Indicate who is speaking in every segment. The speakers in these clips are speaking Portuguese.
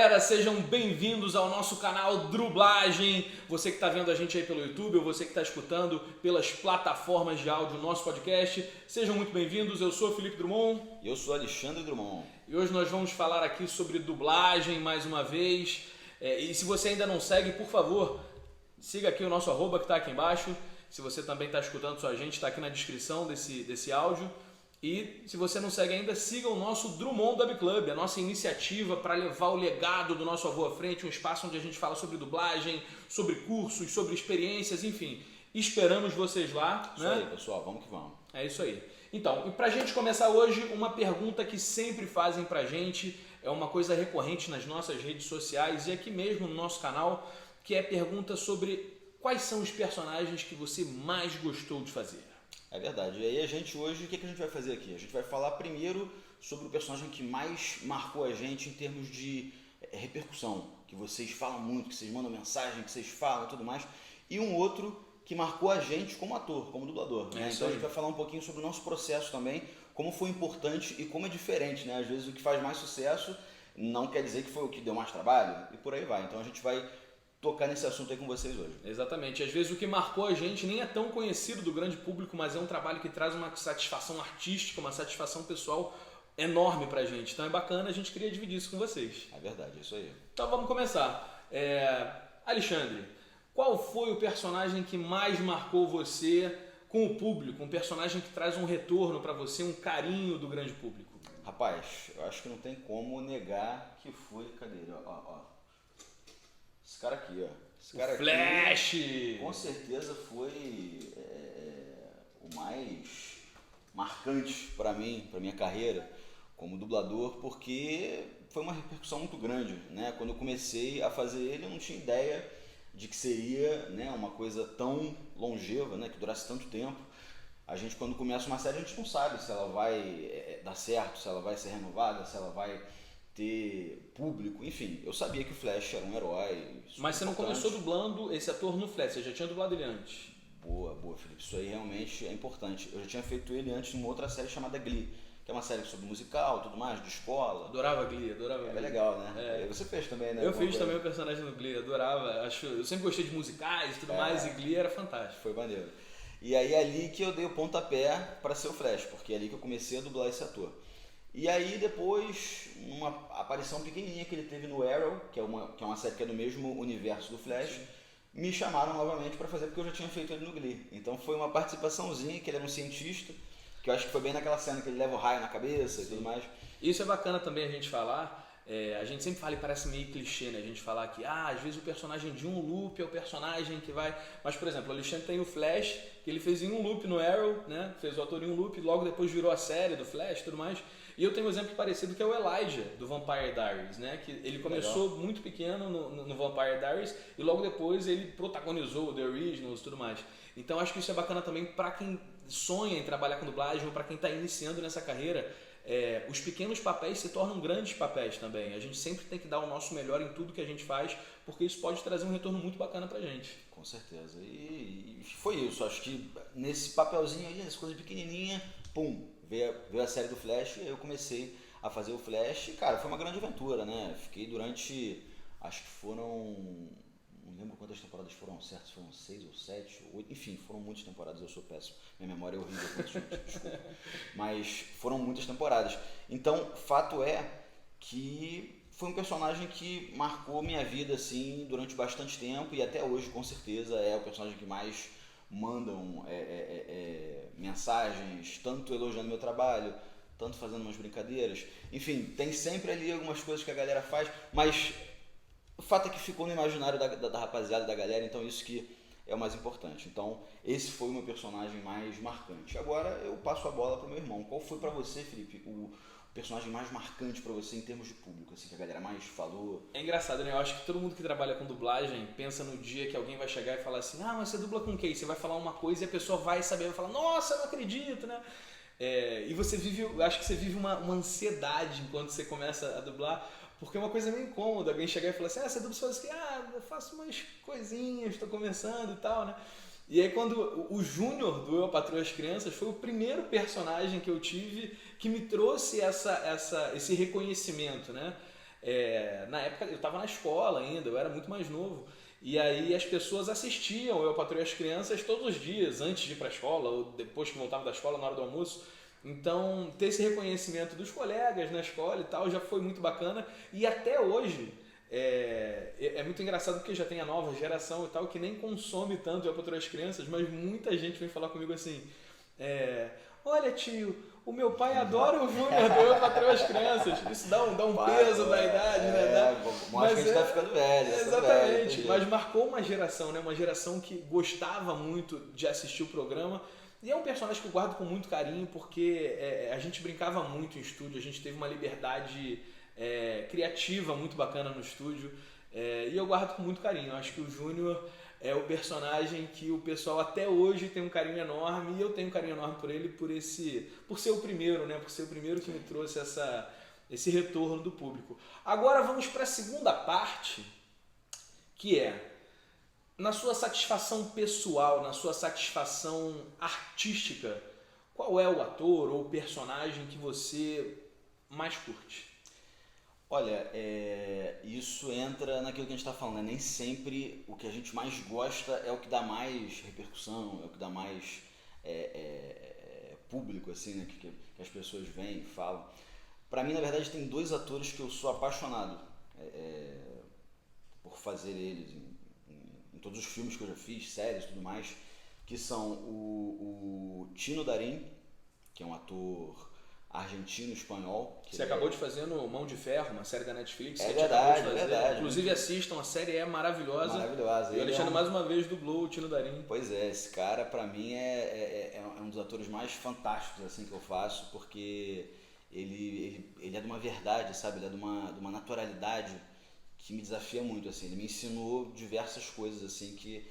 Speaker 1: galera, sejam bem-vindos ao nosso canal Drublagem. Você que está vendo a gente aí pelo YouTube ou você que está escutando pelas plataformas de áudio do nosso podcast, sejam muito bem-vindos. Eu sou Felipe Drummond.
Speaker 2: E eu sou Alexandre Drummond.
Speaker 1: E hoje nós vamos falar aqui sobre dublagem mais uma vez. E se você ainda não segue, por favor, siga aqui o nosso arroba que está aqui embaixo. Se você também está escutando só a gente, está aqui na descrição desse áudio. E se você não segue ainda, siga o nosso Drummond Dub Club, a nossa iniciativa para levar o legado do nosso avô à frente, um espaço onde a gente fala sobre dublagem, sobre cursos, sobre experiências, enfim. Esperamos vocês lá.
Speaker 2: Isso aí, pessoal, vamos que vamos.
Speaker 1: É isso aí. Então, e pra gente começar hoje, uma pergunta que sempre fazem pra gente, é uma coisa recorrente nas nossas redes sociais e aqui mesmo no nosso canal, que é a pergunta sobre quais são os personagens que você mais gostou de fazer.
Speaker 2: É verdade. E aí a gente hoje, o que a gente vai fazer aqui? A gente vai falar primeiro sobre o personagem que mais marcou a gente em termos de repercussão, que vocês falam muito, que vocês mandam mensagem, que vocês falam e tudo mais, e um outro que marcou a gente como ator, como dublador. Né? Então a gente vai falar um pouquinho sobre o nosso processo também, como foi importante e como é diferente. Né? Às vezes o que faz mais sucesso não quer dizer que foi o que deu mais trabalho e por aí vai. Então a gente vai tocar nesse assunto aí com vocês hoje.
Speaker 1: Exatamente. Às vezes o que marcou a gente nem é tão conhecido do grande público, mas é um trabalho que traz uma satisfação artística, uma satisfação pessoal enorme pra gente. Então é bacana, a gente queria dividir isso com vocês.
Speaker 2: É verdade, é isso aí.
Speaker 1: Então vamos começar. Alexandre, qual foi o personagem que mais marcou você com o público? Um personagem que traz um retorno pra você, um carinho do grande público?
Speaker 2: Rapaz, eu acho que não tem como negar que foi... Cadê ele? Ó. Esse cara aqui, ó. Esse cara
Speaker 1: Flash!
Speaker 2: Aqui, com certeza foi o mais marcante para mim, para minha carreira como dublador, porque foi uma repercussão muito grande, né? Quando eu comecei a fazer ele, eu não tinha ideia de que seria, né, uma coisa tão longeva, né, que durasse tanto tempo. A gente, quando começa uma série, a gente não sabe se ela vai dar certo, se ela vai ser renovada, se ela vai ter público, enfim, eu sabia que o Flash era um herói.
Speaker 1: Mas você não começou dublando esse ator no Flash, você já tinha dublado ele antes?
Speaker 2: Boa, Felipe, isso aí realmente é importante. Eu já tinha feito ele antes numa outra série chamada Glee, que é uma série sobre musical, tudo mais, de escola.
Speaker 1: Adorava Glee.
Speaker 2: Era legal, né? Você fez também, né?
Speaker 1: Eu fiz também o personagem no Glee, adorava. Eu sempre gostei de musicais e tudo mais, e Glee era fantástico.
Speaker 2: Foi maneiro. E aí é ali que eu dei o pontapé para ser o Flash, porque é ali que eu comecei a dublar esse ator. E aí depois, uma aparição pequenininha que ele teve no Arrow, que é uma série que é do mesmo universo do Flash, sim, me chamaram novamente para fazer porque eu já tinha feito ele no Glee. Então foi uma participaçãozinha, que ele era um cientista, que eu acho que foi bem naquela cena que ele leva o raio na cabeça, sim, e tudo mais.
Speaker 1: Isso é bacana também a gente falar. A gente sempre fala e parece meio clichê, né? A gente falar que às vezes o personagem de um loop é o personagem que vai... Mas, por exemplo, o Alexandre tem o Flash, que ele fez em um loop no Arrow, né? Fez o ator em um loop, logo depois virou a série do Flash e tudo mais. E eu tenho um exemplo parecido que é o Elijah, do Vampire Diaries, né? Que ele começou muito pequeno no Vampire Diaries e logo depois ele protagonizou o The Originals e tudo mais. Então acho que isso é bacana também para quem sonha em trabalhar com dublagem ou para quem está iniciando nessa carreira. Os pequenos papéis se tornam grandes papéis também. A gente sempre tem que dar o nosso melhor em tudo que a gente faz, porque isso pode trazer um retorno muito bacana pra gente.
Speaker 2: Com certeza. E foi isso. Acho que nesse papelzinho aí, nessa coisa pequenininha, pum, veio a série do Flash e aí eu comecei a fazer o Flash. E, cara, foi uma grande aventura, né? Fiquei durante, acho que foram... Não lembro quantas temporadas foram certas, foram 6 ou 7, 8, enfim, foram muitas temporadas, eu sou péssimo, minha memória é horrível, desculpa. Mas foram muitas temporadas. Então, fato é que foi um personagem que marcou minha vida assim durante bastante tempo e até hoje, com certeza, é o personagem que mais mandam mensagens, tanto elogiando meu trabalho, tanto fazendo umas brincadeiras. Enfim, tem sempre ali algumas coisas que a galera faz, mas... O fato é que ficou no imaginário da rapaziada, da galera, então isso que é o mais importante. Então, esse foi o meu personagem mais marcante. Agora eu passo a bola pro meu irmão. Qual foi pra você, Felipe, o personagem mais marcante pra você em termos de público, assim, que a galera mais falou?
Speaker 1: É engraçado, né? Eu acho que todo mundo que trabalha com dublagem pensa no dia que alguém vai chegar e falar assim: mas você dubla com quem? Você vai falar uma coisa e a pessoa vai saber, vai falar: nossa, eu não acredito, né? E você acho que você vive uma ansiedade enquanto você começa a dublar. Porque é uma coisa meio incômoda alguém chegar e falar assim: você dubla só assim, eu faço umas coisinhas, estou começando e tal, né? E aí quando o Júnior do Eu, a Patroa e as Crianças foi o primeiro personagem que eu tive que me trouxe esse reconhecimento, né? na época eu estava na escola ainda, eu era muito mais novo. E aí as pessoas assistiam Eu, Patroa e as Crianças todos os dias, antes de ir para a escola ou depois que voltava da escola, na hora do almoço. Então, ter esse reconhecimento dos colegas na escola e tal já foi muito bacana. E até hoje, é muito engraçado porque já tem a nova geração e tal que nem consome tanto Eu, Patroa e as Crianças, mas muita gente vem falar comigo assim, olha tio, o meu pai adora o Júnior do Eu, Patroa e as Crianças. Isso dá um peso da idade, né?
Speaker 2: Mas que a gente tá ficando velho.
Speaker 1: Exatamente, mas marcou uma geração, né? Uma geração que gostava muito de assistir o programa. E é um personagem que eu guardo com muito carinho porque a gente brincava muito em estúdio, a gente teve uma liberdade criativa muito bacana no estúdio, e eu guardo com muito carinho. Eu acho que o Júnior é o personagem que o pessoal até hoje tem um carinho enorme, e eu tenho um carinho enorme por ele por ser o primeiro, né? Por ser o primeiro que me trouxe esse retorno do público. Agora vamos para a segunda parte, que na sua satisfação pessoal, na sua satisfação artística, qual é o ator ou personagem que você mais curte?
Speaker 2: Olha, isso entra naquilo que a gente está falando, né? Nem sempre o que a gente mais gosta é o que dá mais repercussão, é o que dá mais público, assim, né? Que as pessoas vêm e falam. Para mim, na verdade, tem 2 atores que eu sou apaixonado por fazer eles em todos os filmes que eu já fiz, séries e tudo mais, que são o Tino Darín, que é um ator argentino-espanhol.
Speaker 1: Você acabou de fazer no Mão de Ferro, uma série da Netflix.
Speaker 2: É verdade.
Speaker 1: Inclusive assistam, a série é maravilhosa.
Speaker 2: Maravilhosa.
Speaker 1: E o Alexandre mais uma vez dublou o Tino Darín.
Speaker 2: Pois é, esse cara pra mim é um dos atores mais fantásticos assim que eu faço, porque ele é de uma verdade, sabe? Ele é de uma naturalidade que me desafia muito, assim. Ele me ensinou diversas coisas, assim, que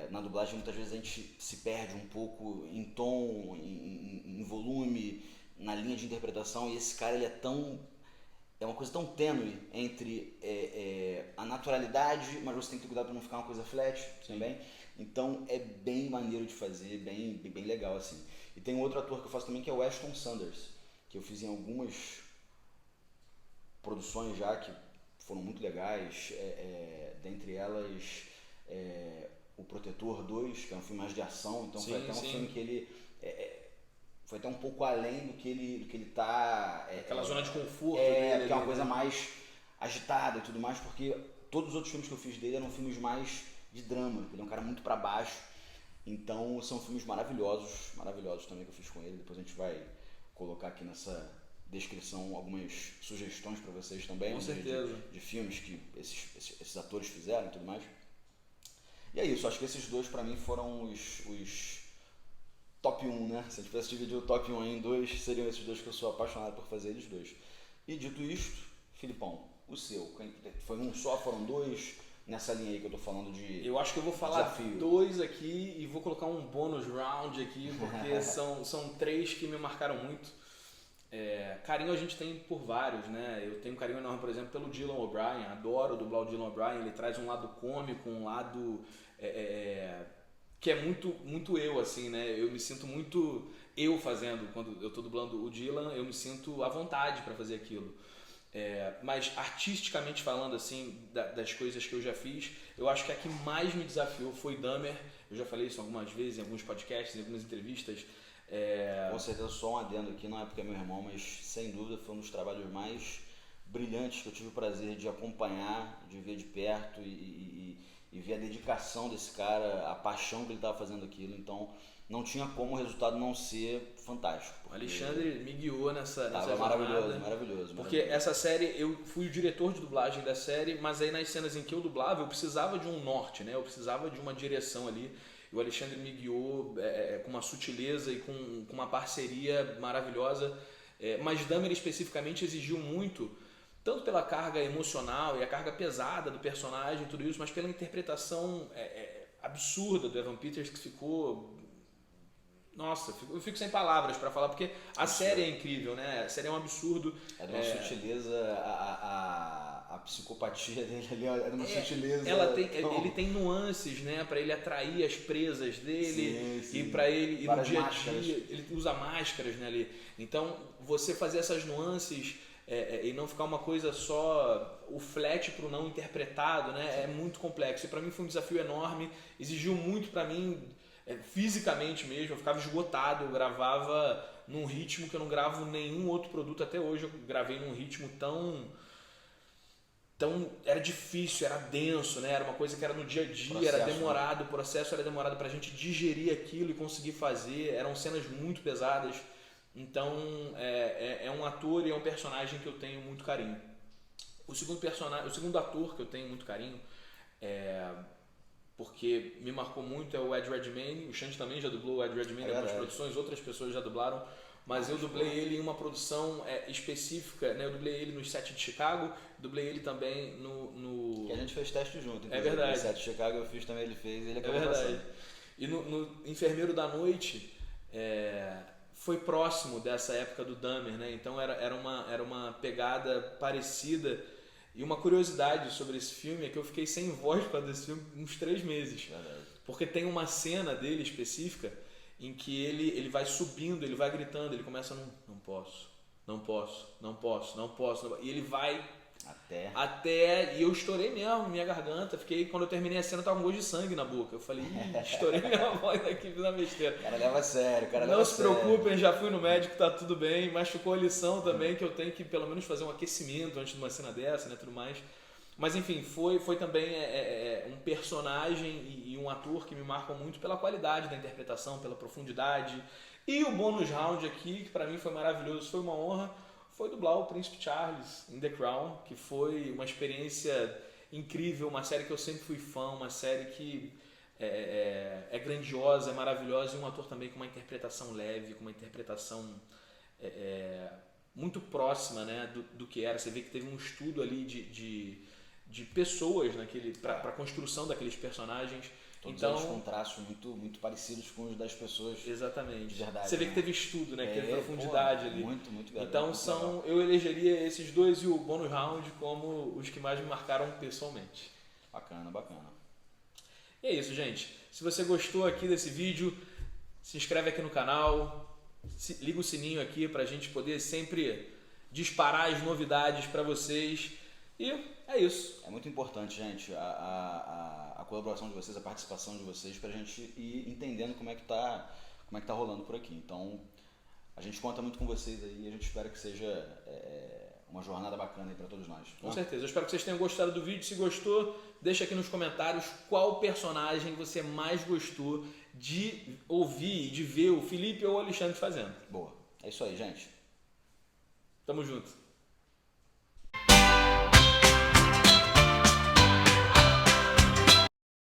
Speaker 2: na dublagem muitas vezes a gente se perde um pouco em tom, em volume, na linha de interpretação, e esse cara ele é uma coisa tão tênue entre a naturalidade, mas você tem que ter cuidado para não ficar uma coisa flat também. Então é bem maneiro de fazer, bem legal assim. E tem um outro ator que eu faço também que é o Ashton Sanders, que eu fiz em algumas produções já que foram muito legais, dentre elas O Protetor 2, que é um filme mais de ação, então foi até um filme que ele foi até um pouco além do que ele tá...
Speaker 1: Aquela zona de conforto
Speaker 2: dele. Que é uma coisa mais agitada e tudo mais, porque todos os outros filmes que eu fiz dele eram filmes mais de drama, ele é um cara muito pra baixo, então são filmes maravilhosos também que eu fiz com ele. Depois a gente vai colocar aqui nessa descrição algumas sugestões pra vocês também,
Speaker 1: com certeza,
Speaker 2: de filmes que esses atores fizeram e tudo mais. E é isso, acho que esses 2 pra mim foram os top 1, né? Se a gente tivesse dividido o top 1 em 2, seriam esses 2 que eu sou apaixonado por fazer eles 2. E dito isto, Filipão, o seu, foi um só, foram 2 nessa linha aí que eu tô falando de...
Speaker 1: Eu acho que eu vou falar 2 aqui e vou colocar um bônus round aqui, porque são 3 que me marcaram muito. Carinho a gente tem por vários, né? Eu tenho um carinho enorme, por exemplo, pelo Dylan O'Brien, adoro dublar o Dylan O'Brien, ele traz um lado cômico, um lado... que é muito eu, assim, né? Eu me sinto muito eu fazendo. Quando eu tô dublando o Dylan, eu me sinto à vontade para fazer aquilo. Mas artisticamente falando, assim, das coisas que eu já fiz, eu acho que a que mais me desafiou foi Dahmer. Eu já falei isso algumas vezes, em alguns podcasts, em algumas entrevistas.
Speaker 2: Com certeza, só um adendo aqui, não é porque é meu irmão, mas sem dúvida foi um dos trabalhos mais brilhantes que eu tive o prazer de acompanhar, de ver de perto e ver a dedicação desse cara, a paixão que ele estava fazendo aquilo. Então não tinha como o resultado não ser fantástico.
Speaker 1: O Alexandre me guiou nessa
Speaker 2: maravilhoso.
Speaker 1: Porque essa série, eu fui o diretor de dublagem da série, mas aí nas cenas em que eu dublava, eu precisava de um norte, né? Eu precisava de uma direção ali. E o Alexandre me guiou com uma sutileza e com uma parceria maravilhosa. Mas Dahmer especificamente exigiu muito, tanto pela carga emocional e a carga pesada do personagem e tudo isso, mas pela interpretação absurda do Evan Peters, que ficou... Nossa, eu fico sem palavras para falar, porque a série é incrível, né? A série é um absurdo.
Speaker 2: É de uma sutileza, a psicopatia dele ali é de uma sutileza.
Speaker 1: Ele tem nuances, né? Para ele atrair as presas dele, sim. E para ele e no dia a dia ele usa máscaras, né? Ali. Então, você fazer essas nuances e não ficar uma coisa só o flat pro não interpretado, né? É muito complexo. E para mim foi um desafio enorme, exigiu muito para mim, fisicamente mesmo. Eu ficava esgotado, eu gravava num ritmo que eu não gravo nenhum outro produto até hoje. Eu gravei num ritmo tão era difícil, era denso, né? Era uma coisa que era no dia a dia, era demorado, o processo era demorado pra gente digerir aquilo e conseguir fazer. Eram cenas muito pesadas. Então é um ator e é um personagem que eu tenho muito carinho. O segundo ator que eu tenho muito carinho, porque me marcou muito, é o Ed Redmayne. O Xande também já dublou o Ed Redmayne em algumas produções, outras pessoas já dublaram, mas eu dublei ele em uma produção específica, né? Eu dublei ele no set de Chicago, dublei ele também no...
Speaker 2: Que a gente fez teste junto.
Speaker 1: É verdade.
Speaker 2: No set de Chicago eu fiz também, ele fez, ele acabou
Speaker 1: verdade.
Speaker 2: passando.
Speaker 1: E no Enfermeiro da Noite, foi próximo dessa época do Dahmer, né? Então era uma pegada parecida. E uma curiosidade sobre esse filme é que eu fiquei sem voz para desse filme uns 3 meses.
Speaker 2: Verdade.
Speaker 1: Porque tem uma cena dele específica em que ele vai subindo, ele vai gritando, ele começa não posso, e ele vai até, e eu estourei mesmo minha garganta. Quando eu terminei a cena, eu tava com gosto de sangue na boca. Eu falei, estourei minha voz aqui, fiz uma besteira.
Speaker 2: O cara leva a sério,
Speaker 1: Não se preocupem, já fui no médico, tá tudo bem, mas ficou a lição também que eu tenho que pelo menos fazer um aquecimento antes de uma cena dessa, né, tudo mais. Mas enfim, foi também um personagem e um ator que me marcam muito pela qualidade da interpretação, pela profundidade. E o bônus round aqui, que pra mim foi maravilhoso, foi uma honra, foi dublar o Príncipe Charles em The Crown, que foi uma experiência incrível, uma série que eu sempre fui fã, uma série que é grandiosa, é maravilhosa, e um ator também com uma interpretação leve, com uma interpretação muito próxima, né, do que era. Você vê que teve um estudo ali de pessoas para a construção daqueles personagens.
Speaker 2: Todos
Speaker 1: então,
Speaker 2: eles com traços muito parecidos com os das pessoas.
Speaker 1: Exatamente.
Speaker 2: De verdade.
Speaker 1: Você vê que teve estudo, né? Que teve profundidade ali.
Speaker 2: Muito verdade.
Speaker 1: Então eu elegeria esses dois e o bônus round como os que mais me marcaram pessoalmente.
Speaker 2: Bacana.
Speaker 1: E é isso, gente. Se você gostou aqui desse vídeo, se inscreve aqui no canal, liga o sininho aqui pra gente poder sempre disparar as novidades para vocês. E é isso.
Speaker 2: É muito importante, gente, a colaboração de vocês, a participação de vocês, pra gente ir entendendo como é que tá rolando por aqui. Então, a gente conta muito com vocês aí e a gente espera que seja uma jornada bacana aí pra todos nós.
Speaker 1: Com certeza. Eu espero que vocês tenham gostado do vídeo. Se gostou, deixa aqui nos comentários qual personagem você mais gostou de ouvir, de ver o Felipe ou o Alexandre fazendo.
Speaker 2: Boa. É isso aí, gente.
Speaker 1: Tamo junto.